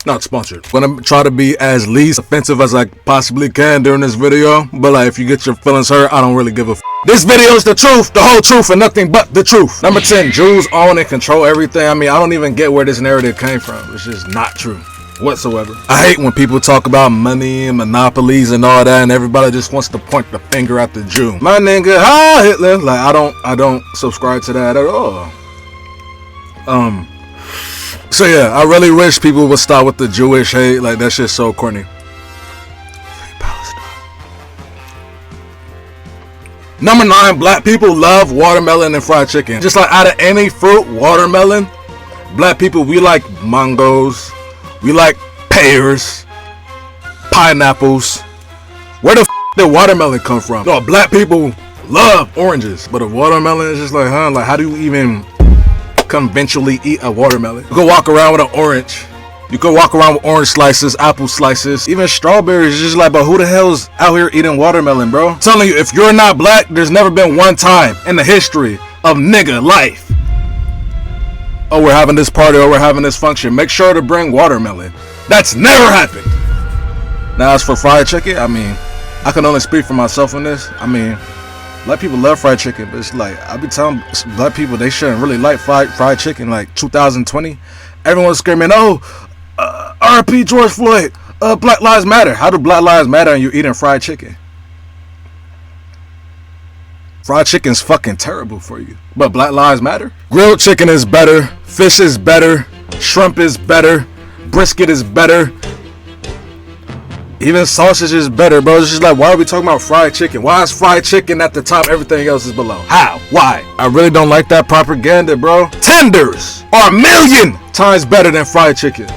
Not sponsored. I'm gonna try to be as least offensive as I possibly can during this video, but like if you get your feelings hurt, I don't really give a f. This video is the truth, the whole truth, and nothing but the truth. Number 10, Jews own and control everything. I mean, I don't even get where this narrative came from. It's just not true whatsoever. I hate when people talk about money and monopolies and all that, and everybody just wants to point the finger at the Jew. My nigga, Hitler. Like I don't subscribe to that at all. So yeah, I really wish people would stop with the Jewish hate. Like that shit's so corny. Number 9, black people love watermelon and fried chicken. Just like out of any fruit, watermelon, black people, we like mangoes, we like pears, pineapples. Where the f did watermelon come from? No, black people love oranges, but a watermelon is just like, like how do you even conventionally eat a watermelon? You can walk around with an orange. You can walk around with orange slices, apple slices, even strawberries. It's just like, but who the hell's out here eating watermelon, bro? I'm telling you, if you're not black, there's never been one time in the history of nigga life. Oh, we're having this party, or we're having this function. Make sure to bring watermelon. That's never happened. Now, as for fried chicken, I mean, I can only speak for myself on this. I mean, black people love fried chicken, but it's like, I be telling black people they shouldn't really like fried chicken. Like 2020, everyone's screaming, oh, R.I.P. George Floyd, Black Lives Matter. How do Black Lives matter and you're eating fried chicken? Fried chicken's fucking terrible for you, but Black Lives Matter? Grilled chicken is better, fish is better, shrimp is better, brisket is better, even sausage is better, bro. It's just like, why are we talking about fried chicken? Why is fried chicken at the top, everything else is below? How? Why? I really don't like that propaganda, bro. Tenders are 1,000,000 times better than fried chicken.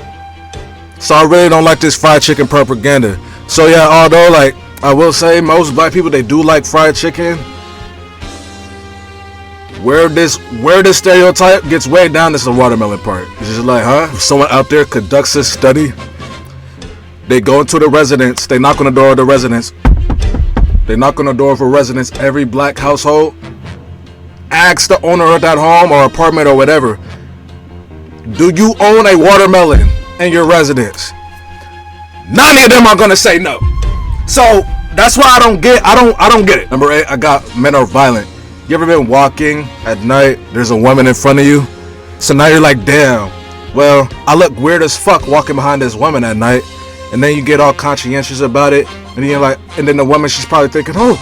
So I really don't like this fried chicken propaganda. So yeah, although like I will say most black people, they do like fried chicken, where this stereotype gets way down is the watermelon part. It's just like, if someone out there conducts a study, they go into the residence, they knock on the door of the residence, they knock on the door of a residence, every black household, ask the owner of that home or apartment or whatever, do you own a watermelon in your residence? None of them are gonna say no. So that's why I don't get it. Number 8, I got men are violent. You ever been walking at night, there's a woman in front of you, so now you're like, damn, well, I look weird as fuck walking behind this woman at night. And then you get all conscientious about it, and you're like, and then the woman, she's probably thinking, oh,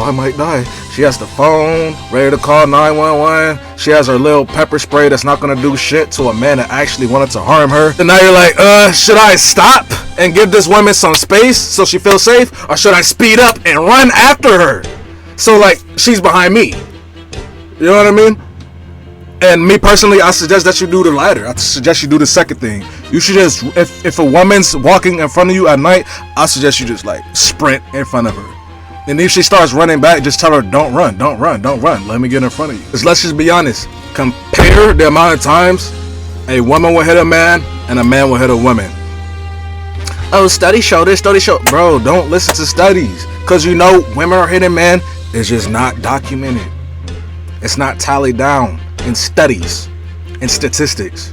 I might die. She has the phone ready to call 911. She has her little pepper spray that's not gonna do shit to a man that actually wanted to harm her. And now you're like, should I stop and give this woman some space so she feels safe, or should I speed up and run after her? So like, she's behind me. You know what I mean? And me personally, I suggest that you do the latter. I suggest you do the second thing. You should just, if a woman's walking in front of you at night, I suggest you just like sprint in front of her. And if she starts running back, just tell her, don't run. Let me get in front of you. Because let's just be honest. Compare the amount of times a woman will hit a man and a man will hit a woman. Oh, studies show this, studies show. Bro, don't listen to studies. Because you know women are hitting men. It's just not documented. It's not tallied down in studies and statistics.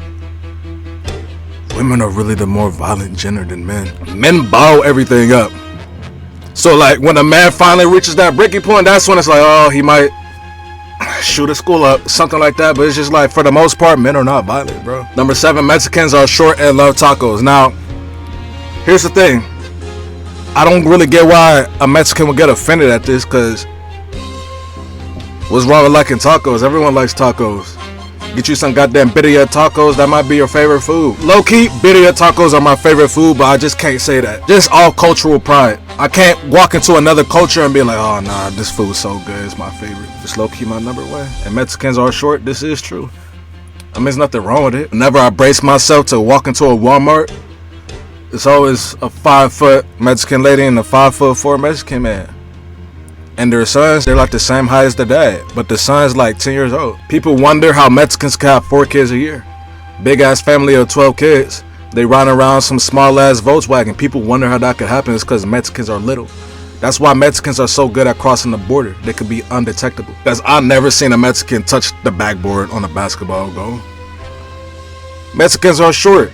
Women are really the more violent gender than men. Men bottle everything up. So like when a man finally reaches that breaking point, that's when it's like, oh, he might shoot a school up, something like that. But it's just like, for the most part, men are not violent, bro. Number 7, Mexicans are short and love tacos. Now, here's the thing. I don't really get why a Mexican would get offended at this, because what's wrong with liking tacos? Everyone likes tacos. Get you some goddamn birria tacos, that might be your favorite food. Low-key, birria tacos are my favorite food, but I just can't say that. Just all cultural pride. I can't walk into another culture and be like, oh nah, this food's so good, it's my favorite. Just low-key my number 1. And Mexicans are short, this is true. I mean, there's nothing wrong with it. Whenever I brace myself to walk into a Walmart, it's always a 5-foot Mexican lady and a 5'4" Mexican man. And their sons, they're like the same height as their dad, but the son's like 10 years old. People wonder how Mexicans can have 4 kids a year. Big ass family of 12 kids. They ride around some small ass Volkswagen. People wonder how that could happen. It's because Mexicans are little. That's why Mexicans are so good at crossing the border. They could be undetectable. Because I've never seen a Mexican touch the backboard on a basketball goal. Mexicans are short.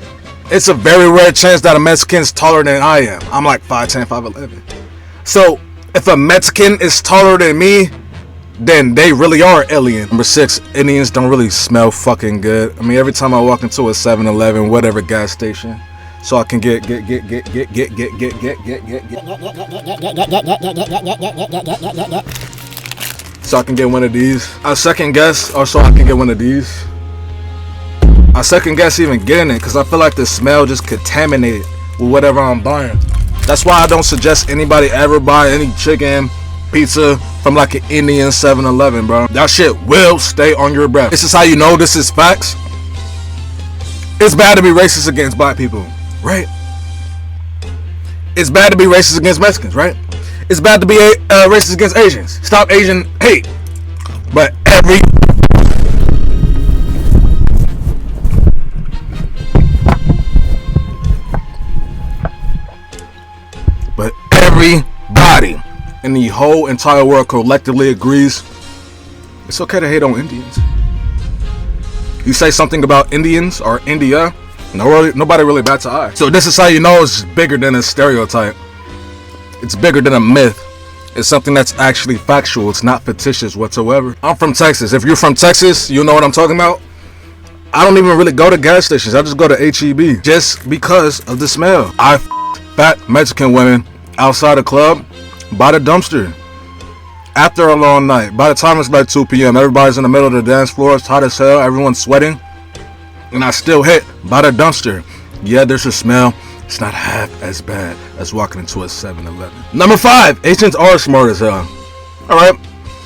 It's a very rare chance that a Mexican's taller than I am. I'm like 5'10", 5'11". So if a Mexican is taller than me, then they really are alien. Number 6, Indians don't really smell fucking good. I mean, every time I walk into a 7-Eleven, whatever gas station, so I can get. So I can get one of these. I second guess, or so I can get one of these. I second guess even getting it, because I feel like the smell just contaminated with whatever I'm buying. That's why I don't suggest anybody ever buy any chicken, pizza from like an Indian 7-Eleven, bro. That shit will stay on your breath. This is how you know this is facts. It's bad to be racist against black people, right? It's bad to be racist against Mexicans, right? It's bad to be racist against Asians. Stop Asian hate. But everybody in the whole entire world collectively agrees it's okay to hate on Indians. You say something about Indians or India, nobody really bats an eye. So this is how you know it's bigger than a stereotype. It's bigger than a myth. It's something that's actually factual. It's not fictitious whatsoever. I'm from Texas. If you're from Texas, you know what I'm talking about. I don't even really go to gas stations. I just go to HEB just because of the smell. I fat Mexican women outside a club by the dumpster after a long night. By the time it's like 2 p.m., everybody's in the middle of the dance floor. It's hot as hell. Everyone's sweating. And I still hit by the dumpster. Yeah, there's a smell. It's not half as bad as walking into a 7-Eleven. Number 5, Asians are smart as hell. Alright,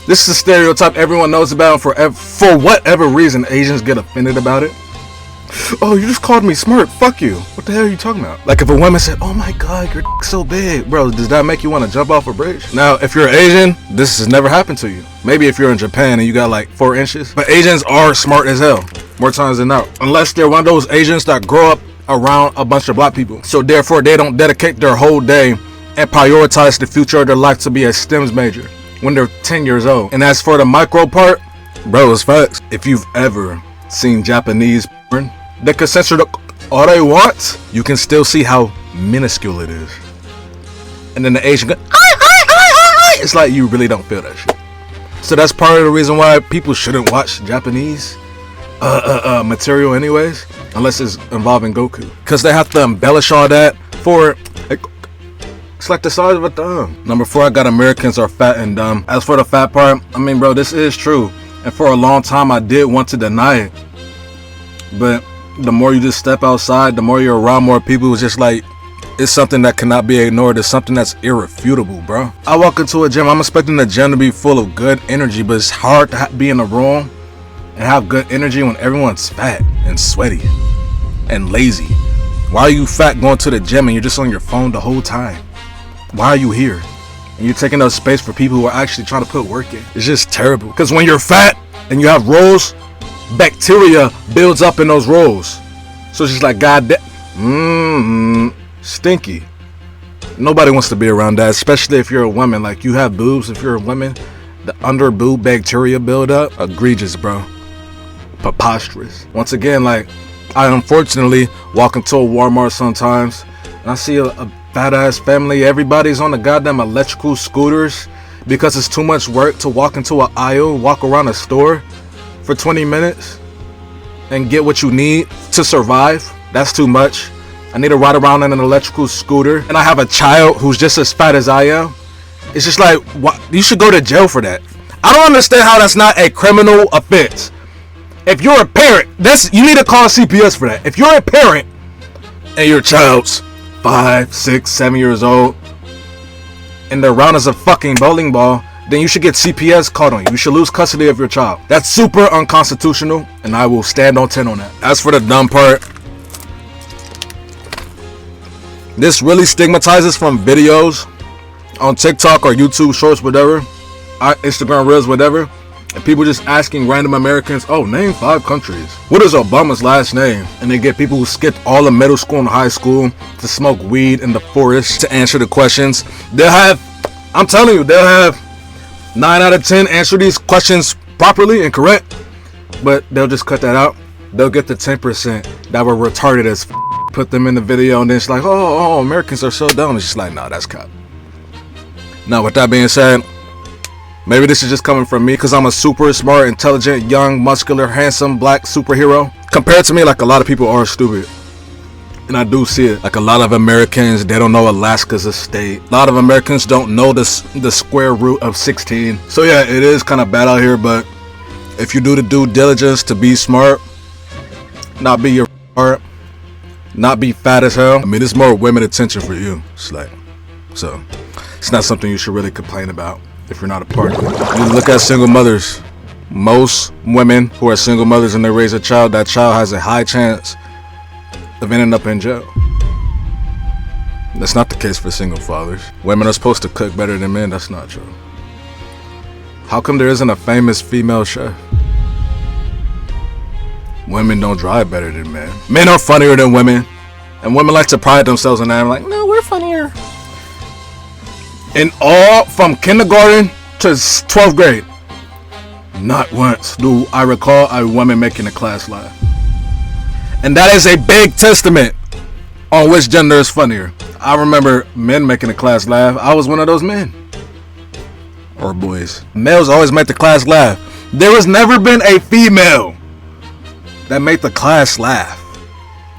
this is a stereotype everyone knows about. For whatever reason, Asians get offended about it. Oh, you just called me smart. Fuck you. What the hell are you talking about? Like if a woman said, oh my god, your dick's so big. Bro, does that make you want to jump off a bridge? Now, if you're Asian, this has never happened to you. Maybe if you're in Japan and you got like 4 inches. But Asians are smart as hell. More times than not. Unless they're one of those Asians that grow up around a bunch of black people. So therefore, they don't dedicate their whole day and prioritize the future of their life to be a STEMs major when they're 10 years old. And as for the micro part, bro, it's facts. If you've ever seen Japanese porn, they can censor all they want. You can still see how minuscule it is. And then the Asian go, it's like you really don't feel that shit. So that's part of the reason why people shouldn't watch Japanese material anyways, unless it's involving Goku, because they have to embellish all that for it's like the size of a thumb. Number 4, I got Americans are fat and dumb. As for the fat part, I mean, bro, this is true, and for a long time I did want to deny it, but the more you just step outside, the more you're around more people, it's just like it's something that cannot be ignored. It's something that's irrefutable, bro. I walk into a gym, I'm expecting the gym to be full of good energy, but it's hard to be in a room and have good energy when everyone's fat and sweaty and lazy. Why are you fat going to the gym and you're just on your phone the whole time? Why are you here? And you're taking up space for people who are actually trying to put work in. It's just terrible. Because when you're fat and you have rolls, bacteria builds up in those rolls. So it's just like, god damn, stinky. Nobody wants to be around that, especially if you're a woman. Like, you have boobs. If you're a woman, the under boob bacteria build up. Egregious, bro. Preposterous. Once again, like, I unfortunately walk into a Walmart sometimes and I see a fat ass family. Everybody's on the goddamn electrical scooters because it's too much work to walk into an aisle, walk around a store for 20 minutes and get what you need to survive. That's too much. I need to ride around in an electrical scooter and I have a child who's just as fat as I am. It's just like, what? You should go to jail for that. I don't understand how that's not a criminal offense. If you're a parent, you need to call CPS for that. If you're a parent and your child's 5, 6, 7 years old and they're round as a fucking bowling ball, then you should get CPS called on you. You should lose custody of your child. That's super unconstitutional, and I will stand on 10 on that. As for the dumb part, this really stigmatizes from videos on TikTok or YouTube Shorts, whatever, Instagram Reels, whatever, and people just asking random Americans, oh, name 5 countries. What is Obama's last name? And they get people who skipped all of middle school and high school to smoke weed in the forest to answer the questions. I'm telling you, they'll have 9 out of 10 answer these questions properly and correct, but they'll just cut that out. They'll get the 10% that were retarded as put them in the video, and then it's like, oh, Americans are so dumb. It's just like, nah, that's cap. Now, with that being said, maybe this is just coming from me because I'm a super smart, intelligent, young, muscular, handsome, black superhero. Compared to me, like, a lot of people are stupid. And I do see it. Like, a lot of Americans, they don't know Alaska's a state. A lot of Americans don't know the square root of 16. So yeah, it is kind of bad out here, but if you do the due diligence to be smart, not be your heart, not be fat as hell, I mean, it's more women attention for you. It's like, so it's not something you should really complain about if you're not a part of it. You look at single mothers. Most women who are single mothers and they raise a child, that child has a high chance of ending up in jail. That's not the case for single fathers. Women are supposed to cook better than men. That's not true. How come there isn't a famous female chef? Women don't drive better than men. Men are funnier than women, and women like to pride themselves in that. I'm like, no, we're funnier. In all, from kindergarten to 12th grade, not once do I recall a woman making a class laugh. And that is a big testament on which gender is funnier. I remember men making the class laugh. I was one of those men. Or boys. Males always make the class laugh. There has never been a female that made the class laugh.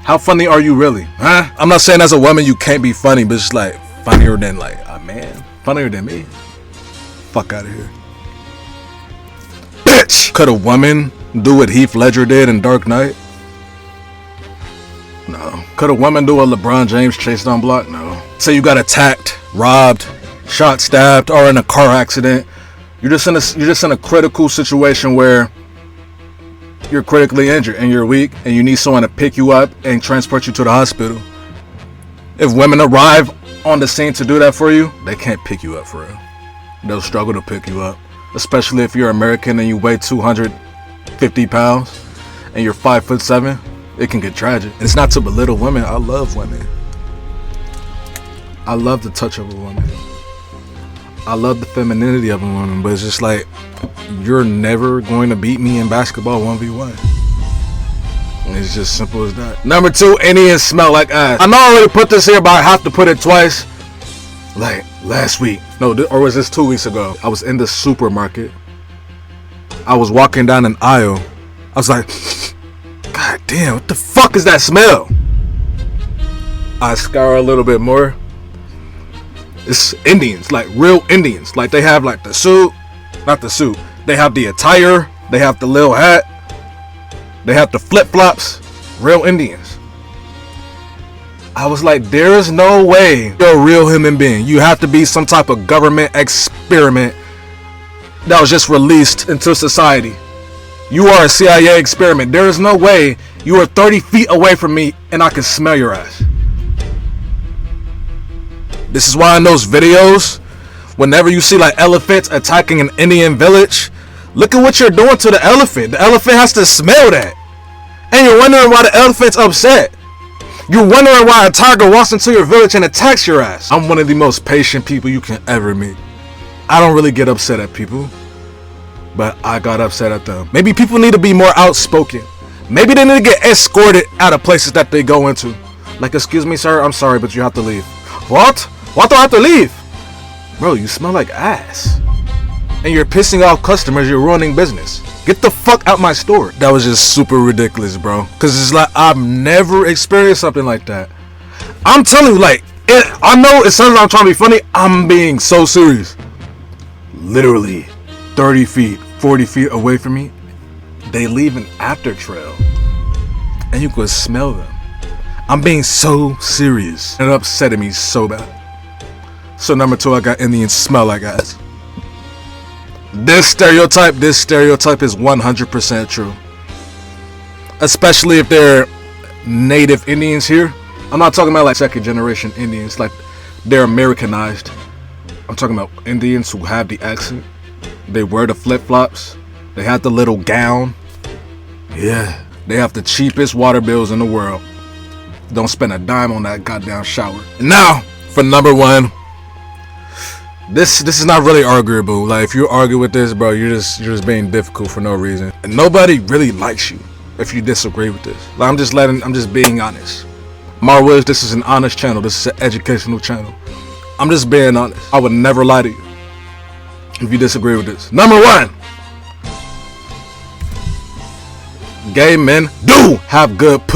How funny are you really? Huh? I'm not saying as a woman you can't be funny, but it's like funnier than like a man. Funnier than me. Fuck out of here. Bitch! Could a woman do what Heath Ledger did in Dark Knight? No. Could a woman do a LeBron James chase down block? No. Say you got attacked, robbed, shot, stabbed, or in a car accident. You're just in a critical situation where you're critically injured and you're weak and you need someone to pick you up and transport you to the hospital. If women arrive on the scene to do that for you, they can't pick you up for real. They'll struggle to pick you up, especially if you're American and you weigh 250 pounds and you're 5'7". It can get tragic. And it's not to belittle women. I love women. I love the touch of a woman. I love the femininity of a woman, but it's just like, you're never going to beat me in basketball 1v1. And it's just simple as that. Number 2, Indians smell like ass. I know I already put this here, but I have to put it twice. Like last week. No, or was this 2 weeks ago? I was in the supermarket. I was walking down an aisle. I was like, God damn, what the fuck is that smell? I scour a little bit more. It's Indians, like real Indians. Like they have like the suit, not the suit. They have the attire, they have the little hat, they have the flip-flops. Real Indians. I was like, there is no way you're a real human being. You have to be some type of government experiment that was just released into society. You are a CIA experiment. There is no way you are 30 feet away from me and I can smell your ass. This is why in those videos, whenever you see like elephants attacking an Indian village, look at what you're doing to the elephant. The elephant has to smell that. And you're wondering why the elephant's upset. You're wondering why a tiger walks into your village and attacks your ass. I'm one of the most patient people you can ever meet. I don't really get upset at people, but I got upset at them. Maybe people need to be more outspoken. Maybe they need to get escorted out of places that they go into. Like, excuse me, sir, I'm sorry, but you have to leave. What? Why do I have to leave? Bro, you smell like ass. And you're pissing off customers, you're ruining business. Get the fuck out my store. That was just super ridiculous, bro. Cause it's like, I've never experienced something like that. I'm telling you, like, I know it sounds like I'm trying to be funny. I'm being so serious. Literally 30 feet, 40 feet away from me, they leave an after trail. And you could smell them. I'm being so serious. It upsetted me so bad. So number 2, I got Indians smell like ass. This stereotype is 100% true. Especially if they're native Indians here. I'm not talking about like second generation Indians, like they're Americanized. I'm talking about Indians who have the accent. They wear the flip-flops. They have the little gown. Yeah, they have the cheapest water bills in the world. Don't spend a dime on that goddamn shower. And now, for number 1. This is not really arguable. Like, if you argue with this, bro, you're just being difficult for no reason. And nobody really likes you if you disagree with this. Like, I'm just being honest. Marwiz, this is an honest channel. This is an educational channel. I'm just being honest. I would never lie to you if you disagree with this. Number one, gay men do have good pussy.